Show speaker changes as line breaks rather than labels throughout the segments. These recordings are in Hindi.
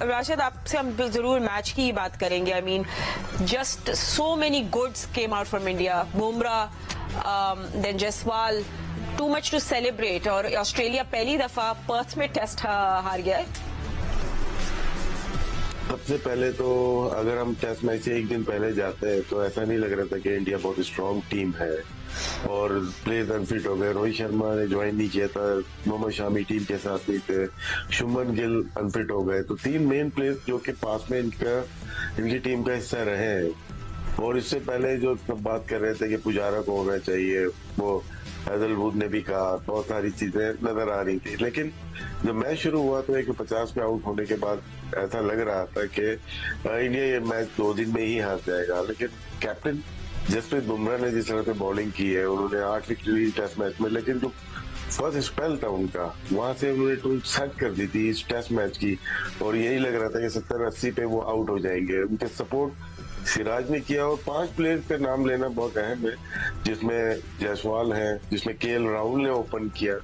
राशिद, आपसे हम जरूर मैच की बात करेंगे. I mean just so many goods came out from India. Bumrah, then Jaiswal, too much to celebrate. और ऑस्ट्रेलिया पहली दफा पर्थ में टेस्ट हार गया है.
सबसे पहले तो अगर हम टेस्ट मैच से एक दिन पहले जाते हैं तो ऐसा नहीं लग रहा था कि इंडिया बहुत स्ट्रांग टीम है और प्लेयर्स अनफिट हो गए. रोहित शर्मा ने ज्वाइन नहीं किया था, मोहम्मद शामी टीम के साथ नहीं थे, शुभमन गिल अनफिट हो गए. तो 3 मेन प्लेयर्स जो कि पास में इनकी टीम का हिस्सा रहे हैं. और इससे पहले जो सब बात कर रहे थे कि पुजारा को होना चाहिए, वो हैदरवुड ने भी कहा, बहुत सारी चीजें नजर आ रही थी. लेकिन जब मैच शुरू हुआ तो 150 पे आउट होने के बाद ऐसा लग रहा था कि इंडिया ये मैच 2 दिन में ही हार जाएगा. लेकिन कैप्टन जसप्रीत बुमराह ने जिस तरह से बॉलिंग की है, उन्होंने 8 विकेट ली टेस्ट मैच में. लेकिन जो फर्स्ट स्पेल था उनका, वहां से उन्होंने टूल सेट कर दी थी इस टेस्ट मैच की. और यही लग रहा था कि 70-80 पे वो आउट हो जाएंगे. उनके सपोर्ट सिराज ने किया. और 5 प्लेयर्स का नाम लेना बहुत अहम है, जिसमें जायसवाल है, जिसमें केएल राहुल ने ओपन किया,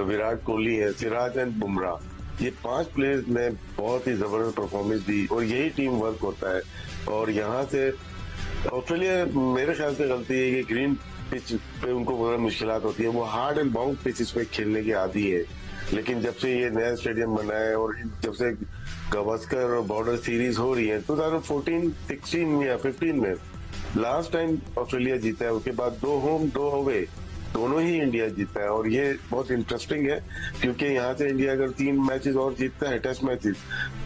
विराट कोहली है, सिराज एंड बुमराह. ये 5 प्लेयर्स ने बहुत ही जबरदस्त परफॉर्मेंस दी. और यही टीम वर्क होता है. और यहाँ से ऑस्ट्रेलिया मेरे ख्याल से गलती है कि ग्रीन पिच पे उनको बहुत मुश्किलात होती है. वो हार्ड एंड बाउंड पिचेस पे खेलने की आदी है. लेकिन जब से ये नया स्टेडियम बना है और जब से गावस्कर और बॉर्डर सीरीज हो रही है 2014, 16 या 15 में लास्ट टाइम ऑस्ट्रेलिया जीता है. उसके बाद 2 होम 2 अवे दोनों ही इंडिया जीता है. और ये बहुत इंटरेस्टिंग है क्योंकि यहाँ से इंडिया अगर 3 मैचेस और जीतता है टेस्ट मैचेस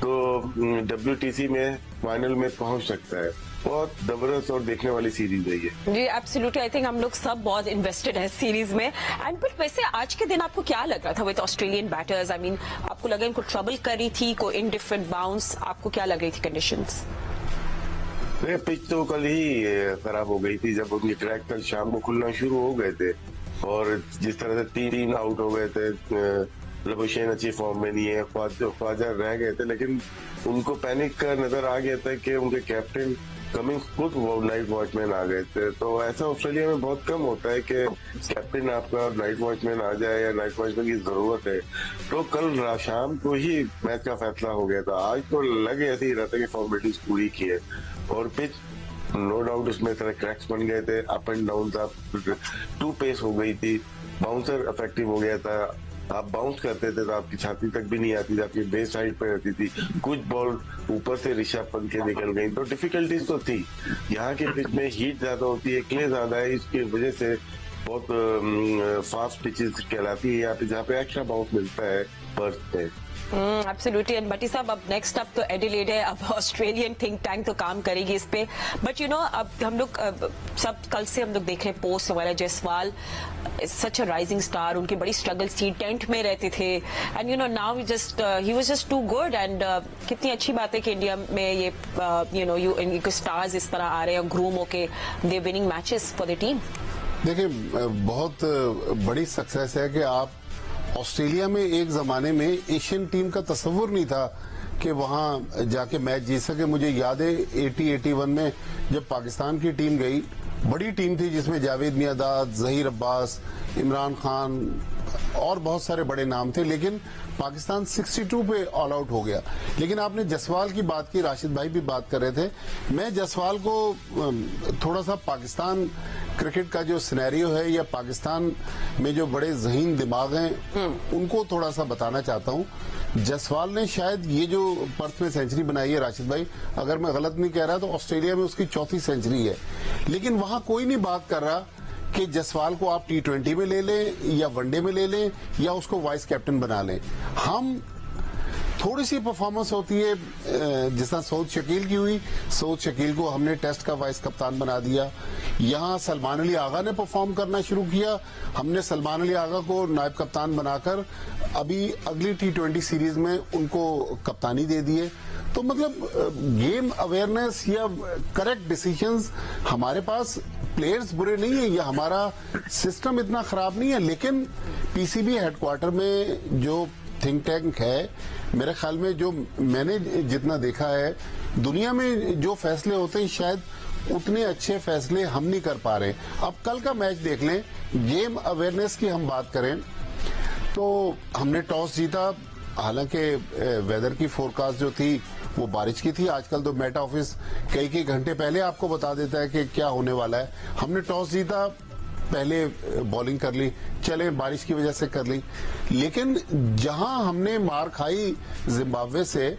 तो WTC में फाइनल में पहुंच सकता है. बहुत जबरदस्त और देखने वाली सीरीज है ये.
जी एब्सोल्युटली. आई थिंक हम लोग सब बहुत इन्वेस्टेड है सीरीज में. एंड बट वैसे आज के दिन आपको क्या लग रहा था with Australian batters? I mean आपको लगा इनको ट्रबल कर रही थी, कोई इनडिफरेंट बाउंस, आपको क्या लग रही थी कंडीशंस?
पिच तो कल ही खराब हो गई थी जब उनके ट्रैक कल शाम को खुलना शुरू हो गए थे. और जिस तरह से 3 आउट हो गए थे, लबुशेन अच्छी फॉर्म में नहीं है, ख्वाजा रह गए थे. लेकिन उनको पैनिक का नजर आ गया था कि उनके कैप्टन कमिंस खुद नाइट वॉचमैन आ गए थे. तो ऐसा ऑस्ट्रेलिया में बहुत कम होता है कि कैप्टन आपका नाइट वॉचमैन आ जाए या नाइट वॉचमैन की जरूरत है. तो कल शाम को ही मैच का फैसला हो गया था. आज तो लगे ऐसे ही रहता है कि फॉर्मेलिटीज पूरी की है. और पिच नो डाउट उसमें तरह क्रैक्स बन गए थे, अप एंड डाउन था, 2 पेस हो गई थी, बाउंसर इफेक्टिव हो गया था. आप बाउंस करते थे तो आपकी छाती तक भी नहीं आती थी, आपकी बेस साइड पे रहती थी. कुछ बॉल ऊपर से ऋषभ पंत के निकल गई. तो डिफिकल्टीज तो थी. यहाँ के पिच में हीट ज्यादा होती है, क्ले ज्यादा है, इसकी वजह से बहुत फास्ट पिचेस कहलाती है यहाँ पे, जहाँ पे एक्स्ट्रा बाउंस मिलता है पर्थ पे.
एब्सोल्युटली. एंड बटी साहब अब नेक्स्ट अप तो एडिलेड है. अब ऑस्ट्रेलियन थिंक टैंक तो काम करेगी इस पे. बट यू नो अब हम लोग सब कल से हम लोग देख रहे हैं पोस्ट हमारा Jaiswal such a rising star. उनकी बड़ी स्ट्रगल्स थी, टेंट में रहते थे. And you know now he was just too good. And कितनी अच्छी बात है कि इंडिया में ये यू नो इनके स्टार्स इस तरह आ रहे हैं ग्रूम होके they winning matches for the team.
देखिए बहुत बड़ी सक्सेस है कि आप ऑस्ट्रेलिया में एक जमाने में एशियन टीम का तस्वुर नहीं था कि वहां जाके मैच जीत सके. मुझे याद है 80-81 में जब पाकिस्तान की टीम गई, बड़ी टीम थी जिसमें जावेद मियांदाद, जहीर अब्बास, इमरान खान और बहुत सारे बड़े नाम थे. लेकिन पाकिस्तान 62 पे ऑल आउट हो गया. लेकिन आपने जसवाल की बात की, राशिद भाई भी बात कर रहे थे. मैं जसवाल को थोड़ा सा पाकिस्तान क्रिकेट का जो सिनेरियो है या पाकिस्तान में जो बड़े ज़हीन दिमाग हैं उनको थोड़ा सा बताना चाहता हूं. जसवाल ने शायद ये जो पर्थ में सेंचुरी बनाई है, राशिद भाई अगर मैं गलत नहीं कह रहा तो ऑस्ट्रेलिया में उसकी 4थी सेंचुरी है. लेकिन वहां कोई नहीं बात कर रहा कि जसवाल को आप T20 में ले लें या वनडे में ले लें या उसको वाइस कैप्टन बना लें. हम थोड़ी सी परफॉर्मेंस होती है जिस तरह सऊद शकील की हुई. सऊद शकील को हमने टेस्ट का वाइस कप्तान बना दिया. यहाँ सलमान अली आगा ने परफॉर्म करना शुरू किया, हमने सलमान अली आगा को नायब कप्तान बनाकर अभी अगली T20 सीरीज में उनको कप्तानी दे दी है. तो मतलब गेम अवेयरनेस या करेक्ट डिसीजंस हमारे पास, प्लेयर्स बुरे नहीं है या हमारा सिस्टम इतना खराब नहीं है. लेकिन PCB हेडक्वार्टर में जो थिंक टैंक है, मेरे ख्याल में जो मैंने जितना देखा है दुनिया में जो फैसले होते हैं शायद उतने अच्छे फैसले हम नहीं कर पा रहे. अब कल का मैच देख लें, गेम अवेयरनेस की हम बात करें तो हमने टॉस जीता, हालांकि वेदर की फोरकास्ट जो थी वो बारिश की थी। आजकल तो मेट ऑफिस कई घंटे पहले आपको बता देता है कि क्या होने वाला है। हमने टॉस जीता, पहले बॉलिंग कर ली, चले बारिश की वजह से कर ली, लेकिन जहां हमने मार खाई जिम्बाब्वे से,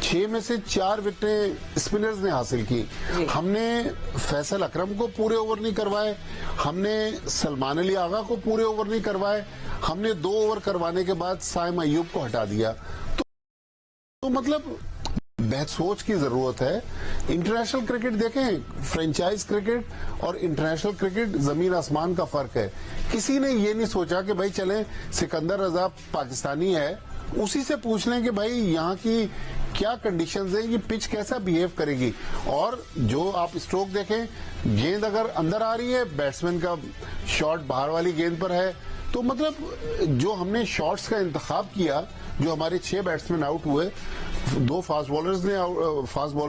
6 में से 4 विकेटें स्पिनर्स ने हासिल की। हमने फैसल अकरम को पूरे ओवर नहीं करवाए, हमने सलमान अली आगा को पूरे ओवर नहीं करवाए, हमने 2 ओवर करवाने के बाद साइम अयूब को हटा दिया। तो मतलब बेहद सोच की जरूरत है। इंटरनेशनल क्रिकेट देखें, फ्रेंचाइज क्रिकेट और इंटरनेशनल क्रिकेट जमीन आसमान का फर्क है। किसी ने ये नहीं सोचा कि भाई चलें सिकंदर रजा पाकिस्तानी है, उसी से पूछ लें कि भाई यहाँ की क्या कंडीशंस है, ये पिच कैसा बिहेव करेगी। और जो आप स्ट्रोक देखें, गेंद अगर अंदर आ रही है, बैट्समैन का शॉट बाहर वाली गेंद पर है, तो मतलब जो हमने शॉट्स का इंतखाब किया, जो हमारे 6 बैट्समैन आउट हुए, 2 फास्ट बॉलर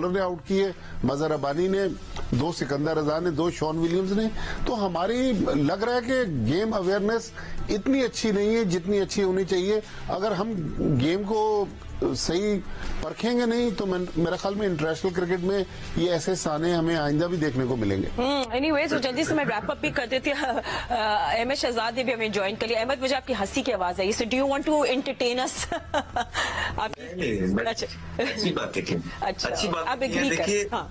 ने आउट किए, मजहर रब्बानी ने, 2 सिकंदर रजा ने, 2 शॉन विलियम्स ने। तो हमारी लग रहा है कि गेम अवेयरनेस इतनी अच्छी नहीं है जितनी अच्छी होनी चाहिए। अगर हम गेम को सही परखेंगे नहीं तो मेरा ख्याल में इंटरनेशनल क्रिकेट में ये ऐसे साने हमें आइंदा भी देखने को मिलेंगे।
एनीवेज, तो जल्दी से मैं रैप अप भी कर देती हूँ। अहमद शहजाद ने भी हमें ज्वाइन कर लिया। अहमद, मुझे आपकी हंसी की आवाज आई, so do you want to entertain us?
अच्छी बातें की,
अच्छा,
अच्छी बात
आप एग्री
देखिए।
हाँ,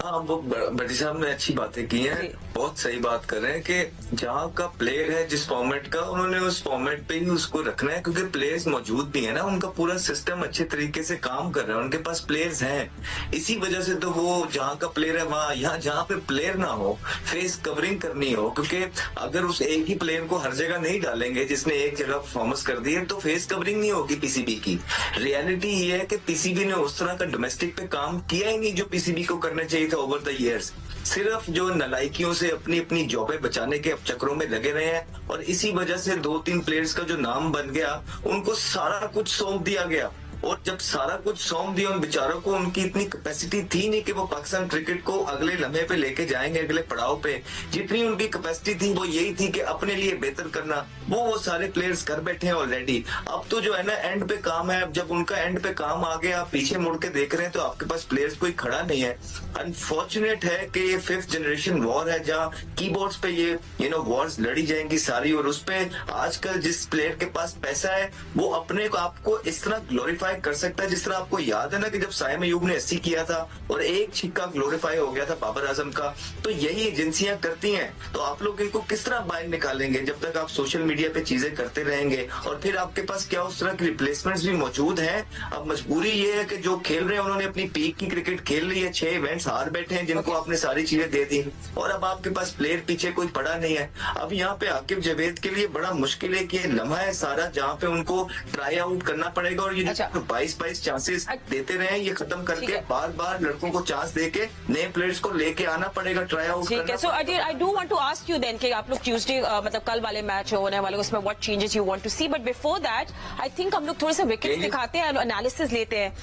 हाँ, वो भट्टी साहब ने अच्छी बातें की हैं, बहुत सही बात कर रहे हैं कि जहाँ का प्लेयर है जिस फॉर्मेट का, उन्होंने उस फॉर्मेट पे ही उसको रखना है, क्योंकि प्लेयर्स मौजूद भी है ना, उनका पूरा सिस्टम अच्छे तरीके से काम कर रहा है, उनके पास प्लेयर्स हैं। इसी वजह से तो वो जहाँ का प्लेयर है वहाँ, यहाँ जहाँ पे प्लेयर ना हो, फेस कवरिंग करनी हो, क्योंकि अगर उस एक ही प्लेयर को हर जगह नहीं डालेंगे जिसने एक जगह परफॉर्मेंस कर दी है, तो फेस कवरिंग नहीं होगी पीसीबी की। रियलिटी ये है कि पीसीबी ने उस तरह का डोमेस्टिक पे काम किया ही नहीं जो पीसीबी को करना चाहिए था ओवर द ईयर्स। सिर्फ जो नलायकियों से अपनी अपनी जॉबें बचाने के चक्करों में लगे रहे हैं, और इसी वजह से 2-3 प्लेयर्स का जो नाम बन गया, उनको सारा कुछ सौंप दिया गया। और जब सारा कुछ सौंप दिया उन बेचारों को, उनकी इतनी कैपेसिटी थी नहीं कि वो पाकिस्तान क्रिकेट को अगले लम्हे पे लेके जाएंगे, अगले पड़ाव पे। जितनी उनकी कैपेसिटी थी वो यही थी कि अपने लिए बेहतर करना। वो सारे प्लेयर्स कर बैठे हैं ऑलरेडी। अब तो जो है ना, एंड पे काम है। अब जब उनका एंड पे काम आ गया, आप पीछे मुड़ के देख रहे हैं तो आपके पास प्लेयर्स कोई खड़ा नहीं है। अनफॉर्चुनेट है कि ये 5th जनरेशन वॉर है, जहाँ कीबोर्ड्स पे ये वॉर्स लड़ी जाएंगी सारी। और उस पे आजकल जिस प्लेयर के पास पैसा है, वो अपने आप को इस तरह ग्लोरीफाई कर सकता है, जिस तरह आपको याद है ना कि जब साइम अयूब ने 80 किया था और एक छिक्का ग्लोरीफाई हो गया था बाबर आजम का। तो यही एजेंसियां करती हैं। तो आप लोग इनको किस तरह बाहर निकालेंगे जब तक आप सोशल मीडिया पे चीजें करते रहेंगे? और फिर आपके पास क्या उस तरह की रिप्लेसमेंट्स भी मौजूद हैं? अब मजबूरी ये है कि जो खेल रहे हैं उन्होंने अपनी पीक की क्रिकेट खेल ली है, 6 इवेंट्स हार बैठे हैं जिनको आपने सारी चीजें दे दी, और अब आपके पास प्लेयर पीछे कोई पड़ा नहीं है। अब यहाँ पे आकिब जावेद के लिए बड़ा मुश्किल है कि लम्हा है सारा जहाँ पे उनको ट्राई आउट करना पड़ेगा। और ये 22 चांसेस देते रहे, ये खत्म करके बार बार लड़कों को चांस देके नए प्लेयर्स को लेके आना पड़ेगा, ट्राई आउट करना।
So I do want to ask you then कि आप लोग ट्यूसडे मतलब कल वाले मैच होने वाले, उसमें what changes you want to see. But before that I think हम लोग थोड़े से विकेट्स दिखाते हैं, एनालिसिस लेते हैं।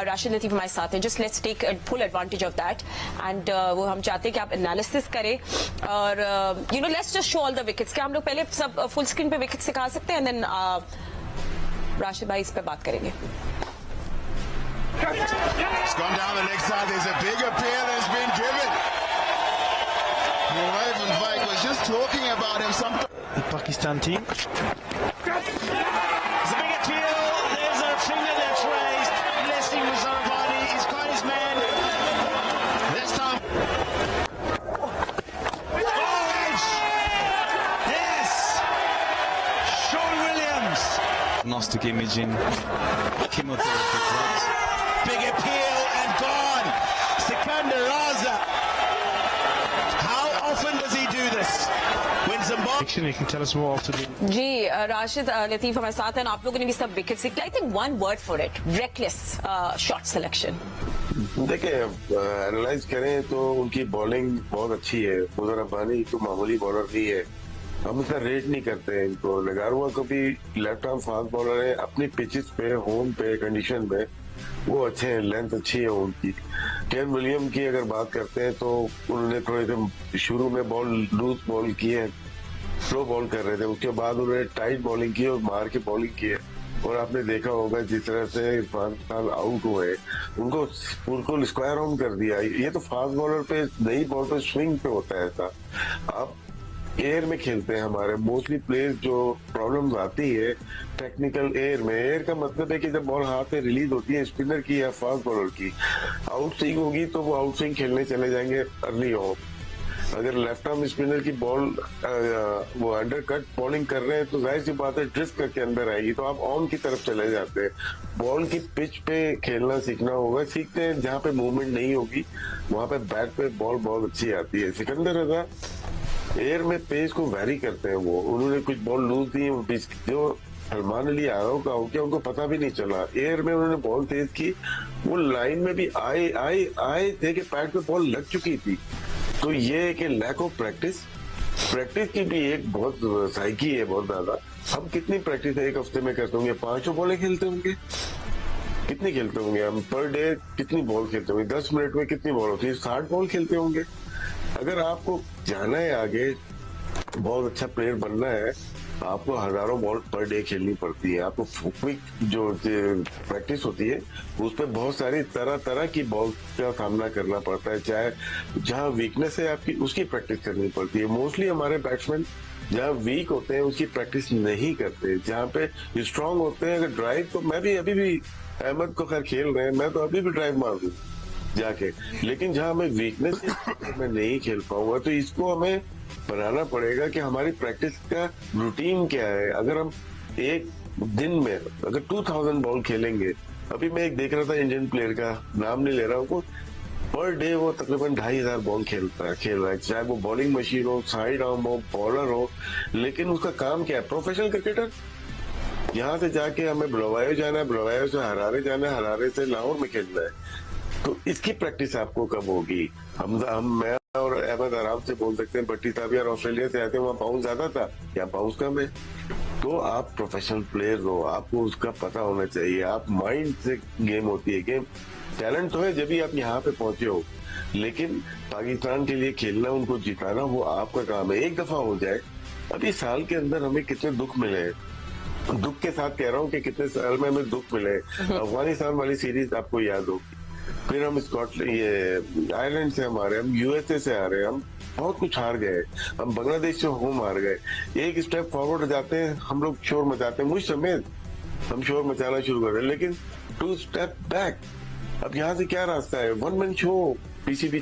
राशिद लतीफ हमारे साथ हैं, just let's take full advantage of that. And वो हम चाहते हैं कि आप एनालिसिस करें और you know let's just show all the wickets. क्या हम लोग पहले सब फुल स्क्रीन पे विकेट्स दिखा सकते हैं, देन राशिद भाई इस पे बात करेंगे।
It's gone down the leg side. There's a big appeal that's been given. Raven Vaik was just talking about him.
The Pakistan team. There's a big appeal. There's a finger that's raised. Leslie Muzarabani. He's got his man. This time. Orange. Yes. Sean Williams. Gnostic imaging. Chemotherapy drugs. Big appeal and gone. Sikandar Raza. How often does he do this? When Zimbabwe. You can tell us more after the.
जी राशिद लतीफ हमारे साथ हैं, आप लोगों ने भी सब विकेट्स दिखे। I think one word for it, reckless shot selection.
देखिए, एनालाइज करें तो उनकी बॉलिंग बहुत अच्छी है। मुजहर रब्बानी तो मामूली बॉलर नहीं है, हम इसका रेट नहीं करते हैं इनको। नगारुआ को भी लेफ्ट आर्म फास्ट बॉलर है, अपनी पिचेस पे, होम पे, कंडीशन में वो अच्छे हैं, लेंथ अच्छी है उनकी। केन विलियम की अगर बात करते हैं तो उन्होंने थोड़े से शुरू में बॉल लूज बॉल की है, स्लो बॉल कर रहे थे, उसके बाद उन्होंने टाइट बॉलिंग की और मार के बॉलिंग की है। और आपने देखा होगा जिस तरह से इरफान खान आउट हुए, उनको स्क्वायर ऑन कर दिया। ये तो फास्ट बॉलर पे नई बॉल पे स्विंग पे होता है ऐसा। आप एयर में खेलते हैं, हमारे मोस्टली प्लेयर्स जो प्रॉब्लम्स आती है टेक्निकल एयर में। एयर का मतलब है कि जब बॉल हाथ में रिलीज होती है स्पिनर की या फास्ट बॉलर की, आउट स्विंग होगी तो वो आउट स्विंग खेलने चले जाएंगे अर्ली ऑफ। अगर लेफ्ट आर्म स्पिनर की बॉल वो अंडर कट बॉलिंग कर रहे हैं तो जाहिर सी बात है ड्रिफ्ट करके अंदर आएगी, तो आप ऑन की तरफ चले जाते हैं। बॉल की पिच पे खेलना सीखना होगा, सीखते हैं जहाँ पे मूवमेंट नहीं होगी वहां पे बैट पे बॉल बहुत अच्छी आती है। सिकंदर रजा एयर में पेस को वैरी करते हैं, वो उन्होंने कुछ बॉल लूज दी जो सलमान अली यादव का आउट किया उनको पता भी नहीं चला। एयर में उन्होंने बॉल तेज की, वो लाइन में भी आए थे कि पैड पे बॉल लग चुकी थी। तो ये है कि लैक ऑफ प्रैक्टिस की भी एक बहुत साइकी है बहुत ज्यादा। हम कितनी प्रैक्टिस एक हफ्ते में करते होंगे? 5 बॉलें खेलते होंगे, कितनी खेलते होंगे हम पर डे? कितनी बॉल खेलते होंगे? 10 मिनट में कितनी बॉल होती है? 60 बॉल खेलते होंगे। अगर आपको जाना है आगे, बहुत अच्छा प्लेयर बनना है, आपको हजारों बॉल पर डे खेलनी पड़ती है। आपको क्विक जो प्रैक्टिस होती है उस पर बहुत सारी तरह तरह की बॉल का सामना करना पड़ता है। चाहे जहाँ वीकनेस है आपकी उसकी प्रैक्टिस करनी पड़ती है। मोस्टली हमारे बैट्समैन जहाँ वीक होते हैं उसकी प्रैक्टिस नहीं करते, जहाँ पे स्ट्रांग होते हैं। अगर ड्राइव तो मैं भी अभी भी अहमद को खैर खेल रहे हैं, मैं तो अभी भी ड्राइव मार दूं जाके, लेकिन जहाँ हमें वीकनेस है मैं नहीं खेल पाऊंगा। तो इसको हमें बनाना पड़ेगा कि हमारी प्रैक्टिस का रूटीन क्या है। अगर हम एक दिन में अगर 2000 बॉल खेलेंगे, अभी मैं एक देख रहा था इंडियन प्लेयर का नाम नहीं ले रहा हूँ, पर डे वो तकरीबन 2500 बॉल खेल रहा है, चाहे वो बॉलिंग मशीन हो, साइड आर्म हो, बॉलर हो, लेकिन उसका काम क्या है? Professional cricketer. यहाँ से जाके हमें बुलवायो जाना है, बुलवायो से हरारे जाना है, हरारे से लाहौर में खेलना है। तो इसकी प्रैक्टिस आपको कब होगी? मैं और अहमद आराम से बोल सकते हैं भट्टी साहब यार ऑस्ट्रेलिया से आते हैं वहाँ बाउंस ज्यादा था, या बाउंस कम है। तो आप प्रोफेशनल प्लेयर हो, आपको उसका पता होना चाहिए। आप माइंड से गेम होती है, गेम टैलेंट तो है जब भी आप यहाँ पे पहुंचे हो, लेकिन पाकिस्तान के लिए खेलना, उनको जिताना वो आपका काम है। एक दफा हो जाए, अभी साल के अंदर हमें कितने दुख मिले हैं, दुख के साथ कह रहा हूँ कि कितने साल में हमें दुख मिले। अफगानिस्तान वाली सीरीज आपको याद होगी, फिर हम स्कॉटलैंड ये आयरलैंड से हम यूएसए से आ रहे हैं, हम बहुत कुछ हार गए, हम बांग्लादेश से होम हार गए। एक स्टेप फॉरवर्ड जाते हैं हम लोग शोर मचाते हैं, मुझ समेत हम शोर मचाना शुरू कर रहे हैं, लेकिन 2 स्टेप बैक। अब यहाँ से क्या रास्ता है? 1 मैन शो पीसीबी